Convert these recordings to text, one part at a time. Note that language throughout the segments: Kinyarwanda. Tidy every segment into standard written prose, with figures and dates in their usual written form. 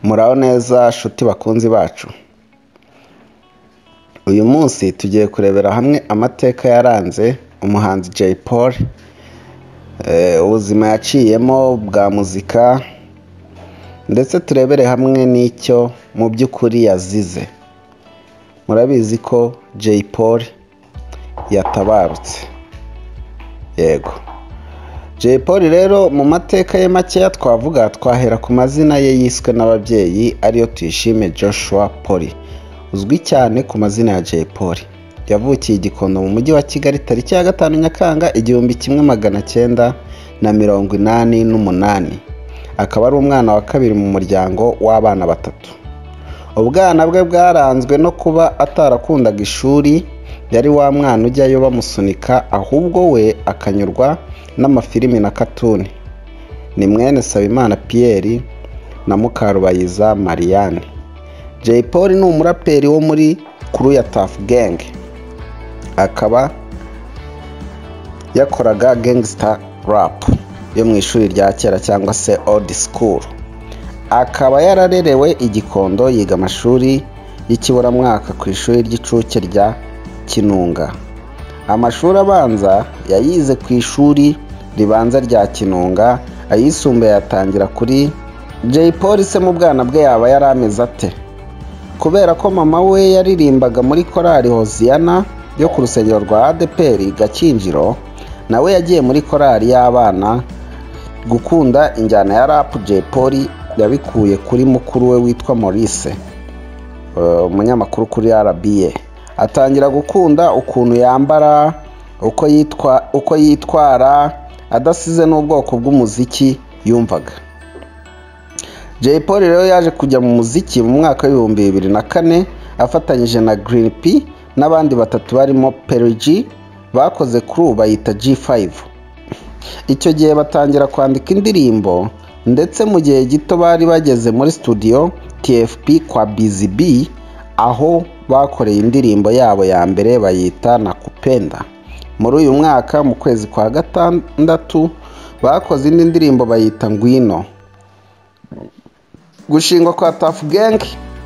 Muraho neza shuti bakunzi bacu. Uyu munsi tugiye kurebera hamwe amateka yaranze umuhanzi Jay Polly, ubuzima yaciyemo bwa muzika, ndetse turebere hamwe nicyo mu by'ukuri yazize. Murabizi ko Jay Polly yatabarutse. Yego. Jay Polly rero mu mateka ye makeya twavuga, twahera ku mazina ye yiswe n'ababyeyi, ariyo Tuyishime Joshua Polly, uzwi cyane ku mazina ya Jay Polly. Yavukiye i Gikondo mu mujyi wa Kigali tariki ya 5 Nyakanga 1988. Akaba ari umwana wa kabiri mu muryango w'abana batatu. Ubwana bwe bwaranzwe no kuba atarakundaga ishuri, yari wa mwana ujyayo bamusunika, ahubwo we akanyurwa n'amafilimi na katuni. Ni mwene Sabimana Pierre na Mukarubayiza Marianne. Jay Polly ni umuraperi wo muri crew ya Tuff Gang. Akaba yakoraga gangster rap yo mu ishuri rya kera cyangwa se old school. Akaba yararerewe i Gikondo, yiga amashuri y'ikiburamwaka ku ishuri ry'icuke rya Kinunga. Amashuri abanza yayize ku ishuri ribanza rya Kinunga, ayisumbuye yatangira kuri. Jay Polly se mu bwana bwe yaba yarameze ate? Kubera ko mama we yaririmbaga muri korali Hoziyana yo ku rusengero rwa ADPR Gakinjiro, nawe yagiye muri korali y'abana. Gukunda injyana ya rap Jay Polly yabikuye kuri mukuru we witwa Maurice, umunyamakuru kuri RBA. Atangira gukunda ukuntu yambara, uko yitwara, adasize n'ubwoko bw'umuziki yumvaga. Jay Polly rero yaje kujya mu muziki mu mwaka wa 2004 afatanyije na Green P n'abandi batatu barimo Perigi, bakoze crew bayita G5. Icyo gihe batangira kwandika indirimbo, ndetse mu gihe gito bari bageze muri studio TFP kwa BZB, aho bakoreye indirimbo yabo ya mbere bayita Nakupenda. Muri uyu mwaka mu kwezi kwa gatandatu bakoze indi ndirimbo bayita Ngwino. Gushingwa kwa Tuff Gang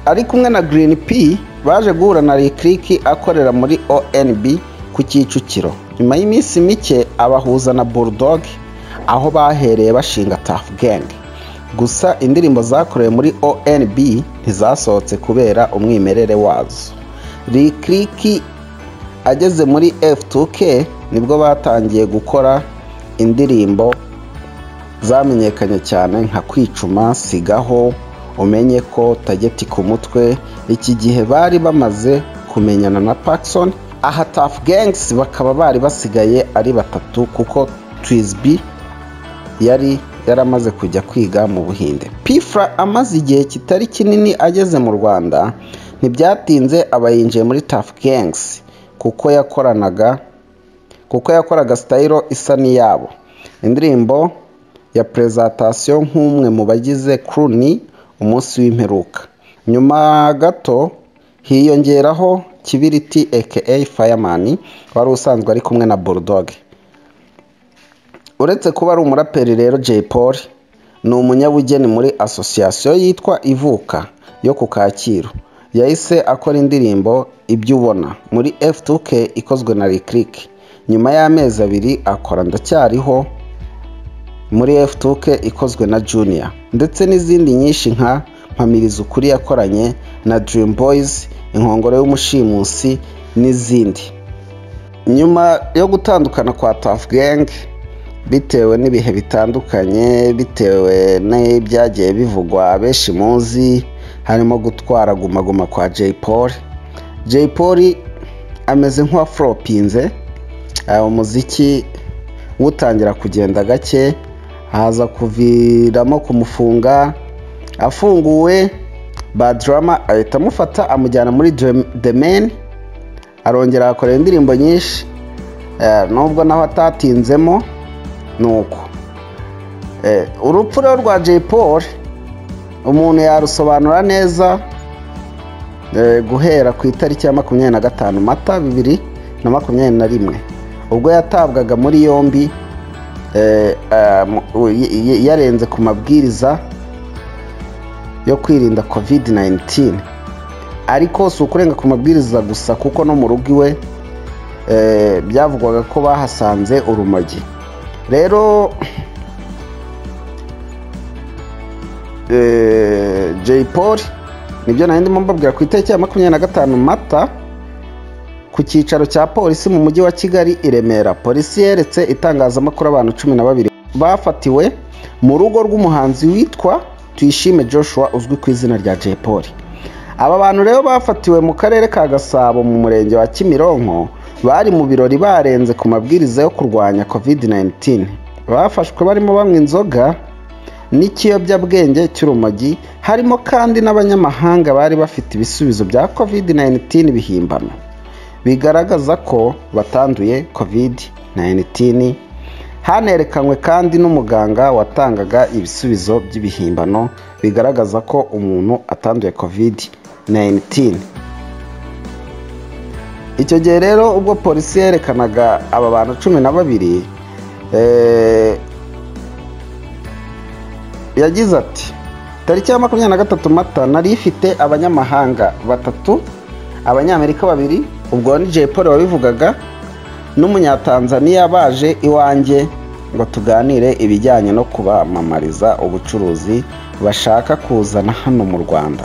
ari kumwe na Green P baje guhura na Lick akorera muri ONB ku Kicukiro. Nyuma y'iminsi mike abahuza na Bulldog, aho bahereye bashinga Tuff Gang. Gusa indirimbo zakorewe muri ONB ntizasohotse kubera umwimerere wazo. Lick ageze muri F2K nibwo batangiye gukora indirimbo zamenyekanye cyane nka Kwicuma, Sigaho, Umenye ko, Tageti ku mutwe. Iki gihe bari bamaze kumenyana na Paxson. Aha Tuff Gangs bakaba bari basigaye ari batatu, kuko Twisby yari yaramaze kujya kwiga mu Buhinde. Pfra amaze igihe kitari kinini ageze mu Rwanda, ntibyatinze abayinjiye muri Tuff Gangs kuko yakoraga style isa n'iyabo. Indirimbo ya presentation nk'umwe mu bagize crew ni Umunsi w'Imperuka. Nyuma gato hiyongeraho Kibiriti aka Fireman, wari usanzwe ari kumwe na Bulldog. Uretse kuba ari umuraperi rero, Jay Polly ni umunyabugeni muri association yitwa Ivuka yo ku Kacyiru. Yahise akora indirimbo Ibyo ubona muri F2K ikozwe na Lick. Nyuma y'amezi 2 akora Ndacyariho muri F2K ikozwe na Junior, ndetse n'izindi nyinshi nka Mpamiriza Ukuri yakoranye na Dream Boys, Inkongoro y'Umushimusi n'izindi. Nyuma yo gutandukana kwa Tuff Gang bitewe n'ibihe bitandukanye, bitewe n'ibyagiye bivugwa benshi muzi, harimo gutwara guma kwa Jay Polly. Jay Polly ameze nk'uwaflopinze, umuziki utangira kugenda gake, haza kuviramo kumufunga. Afunguwe, Bad Drama ahita amufata amujyana muri The Man, arongera akora indirimbo nyinshi, nubwo naho atatinzemo. Nuko urupfu rwa Jay Polly umuntu yarusobanura neza guhera ku itariki ya 25 Mata 2021, ubwo yatabwaga muri yombi yarenze ku mabwiriza yo kwirinda covid-19, ariko si ukurenga ku mabwiriza gusa kuko no mu rugo iwe byavugwaga ko bahasanze urumogi. Rero Jay Polly nibyo nari ndimo mbabwira ku itariki ya 25 Mata ku cyicaro cya polisi mu mujyi wa Kigali i Remera, polisi yeretse itangazamakuru abantu 12 bafatiwe mu rugo rw'umuhanzi witwa Tuyishime Joshua uzwi ku izina rya Jay Polly. Aba bantu rero bafatiwe mu karere ka Gasabo mu murenge wa Kimironko bari mu birori barenze ku mabwiriza yo kurwanya covid-19. Bafashwe barimo banywa inzoga n'ikiyobyabwenge cy'urumogi, harimo kandi n'abanyamahanga bari bafite ibisubizo bya covid-19 bihimbano bigaragaza ko batanduye covid-19. Hanerekanwe kandi n'umuganga watangaga ibisubizo by'ibihimbano bigaragaza ko umuntu atanduye covid-19. Icyo gihe rero ubwo polisi yerekanaga aba bantu 12 yagize ati tariki ya 23 Mata nari ifite abanyamahanga 3, abanyamerika 2, ubwo ni Jay Polly wabivugaga, n'umunyatanzania baje iwanjye ngo tuganire ibijyanye no kubamamariza ubucuruzi bashaka kuzana hano mu Rwanda.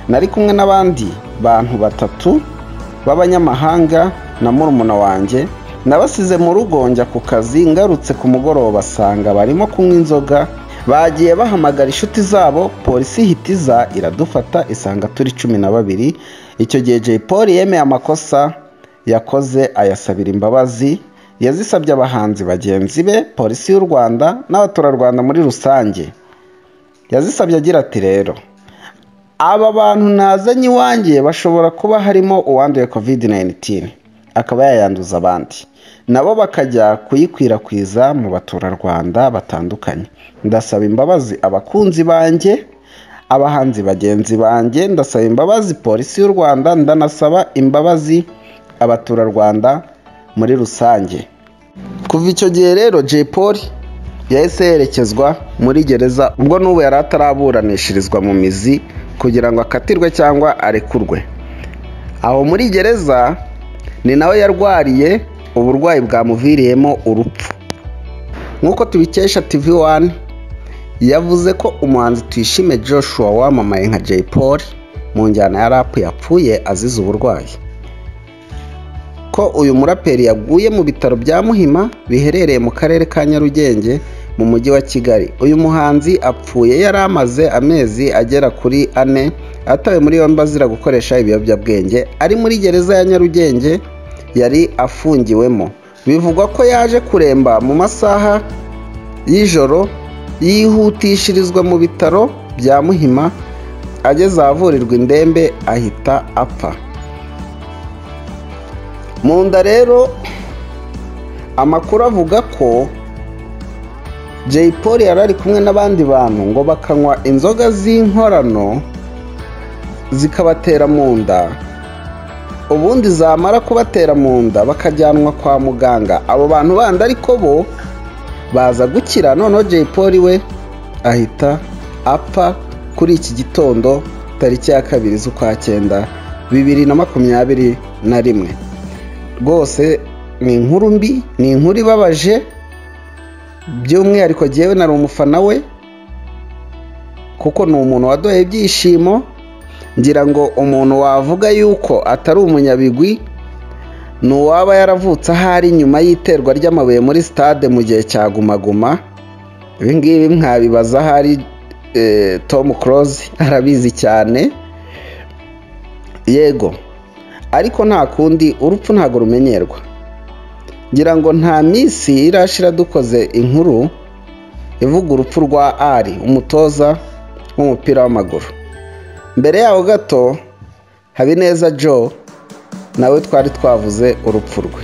Nari kumwe n'abandi bantu 3 b'abanyamahanga na murumuna wanjye, nabasize mu rugo njya ku kazi, ngarutse ku mugoroba basanga barimo kunywa inzoga, bagiye bahamagara inshuti zabo, polisi ihitiza iradufata isanga turi 12. Icyo gihe Jay Polly yemeye amakosa yakoze ayasabira imbabazi, yazisabye abahanzi bagenzi be, polisi y'u Rwanda n'abaturarwanda muri rusange. Yazisabye agira ati rero aba bantu nazanye iwanjye bashobora kuba harimo uwanduye covid-19 akaba yayanduza abandi, nabo bakajya kuyikwirakwiza mu baturarwanda batandukanye. Ndasaba imbabazi abakunzi banjye, abahanzi bagenzi banjye, ndasaba imbabazi polisi y'u Rwanda, ndanasaba imbabazi abaturarwanda muri rusange. Kuva icyo gihe rero Jay Polly yahise yerekezwa muri gereza, ubwo n'ubu yari ataraburanishirizwa mu mizi kugira ngo akatirwe cyangwa arekurwe. Aho muri gereza ni nawe yarwariye uburwayi bwamuviriyemo urupfu. Nk'uko tubikesha TV1 yavuze ko umuhanzi Tuyishime Joshua wamamaye nka Jay Polly mu njyana ya rap yapfuye azize uburwayi, ko uyu muraperi yaguye mu bitaro bya Muhima biherereye mu karere ka Nyarugenge mu mujyi wa Kigali. Uyu muhanzi apfuye yari amaze amezi agera kuri 4 atawe muri yombi azira gukoresha ibiyobyabwenge, ari muri gereza ya Nyarugenge yari afungiwemo. Bivugwa ko yaje kuremba mu masaha y'ijoro, yihutishirizwa mu bitaro bya Muhima, ageze ahavurirwa indembe ahita apfa. Mu nda rero amakuru avuga ko Jay Polly yari ari kumwe n'abandi bantu ngo bakanywa inzoga z'inkorano zikabatera mu nda, ubundi zamara kubatera mu nda bakajyanwa kwa muganga. Abo bantu bandi ariko bo baza gukira, noneho Jay Polly we ahita apfa kuri iki gitondo tariki ya 2 z'ukwa 9 2021. Rwose ni inkuru mbi, ni inkuru ibabaje, by'umwihariko jyewe nari umufana we kuko ni umuntu wadoheye ibyishimo. Ngira ngo umuntu wavuga yuko atari umunyabigwi ni uwaba yaravutse ahari nyuma y'iterwa ry'amabuye muri stade mu gihe cya Guma. Ibi ngibi mwabibaza ahari Tom Close arabizi cyane, yego, ariko nta kundi, urupfu ntago rumenyerwa. Ngira ngo nta minsi irashira dukoze inkuru ivuga urupfu rwa Ari, umutoza w'umupira w'amaguru. Mbere yaho gato Habineza Joe nawe twari twavuze urupfu rwe.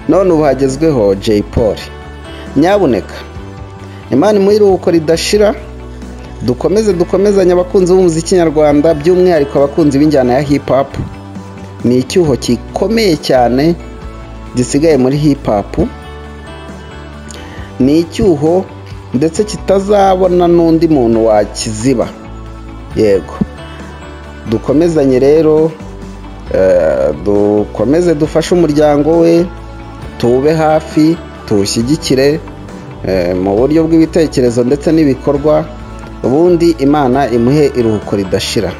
None ubu hagezweho Jay Polly. Nyabuneka Imana imuhiruko ridashira, dukomezanya abakunzi b'umuziki nyarwanda, by'umwihariko abakunzi b'injyana ya hip hop. Ni icyuho gikomeye cyane gisigaye muri hip hop, ni icyuho ndetse kitazabona n'undi muntu wakiziba. yego dukomezanye rero, dukomeze dufashe umuryango we, tuwube hafi, tuwushyigikire mu buryo bw'ibitekerezo ndetse n'ibikorwa, ubundi Imana imuhe iruhuko ridashira.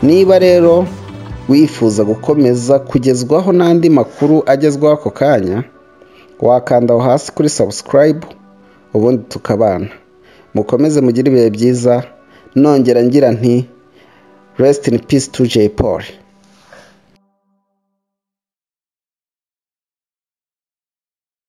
Niba rero wifuza gukomeza kugezwaho n'andi makuru agezwaho ako kanya, wakanda aho hasi kuri subscribe, ubundi tukabana. Mukomeze mugire ibihe byiza, nongera ngira nti rest in peace to Jay Polly.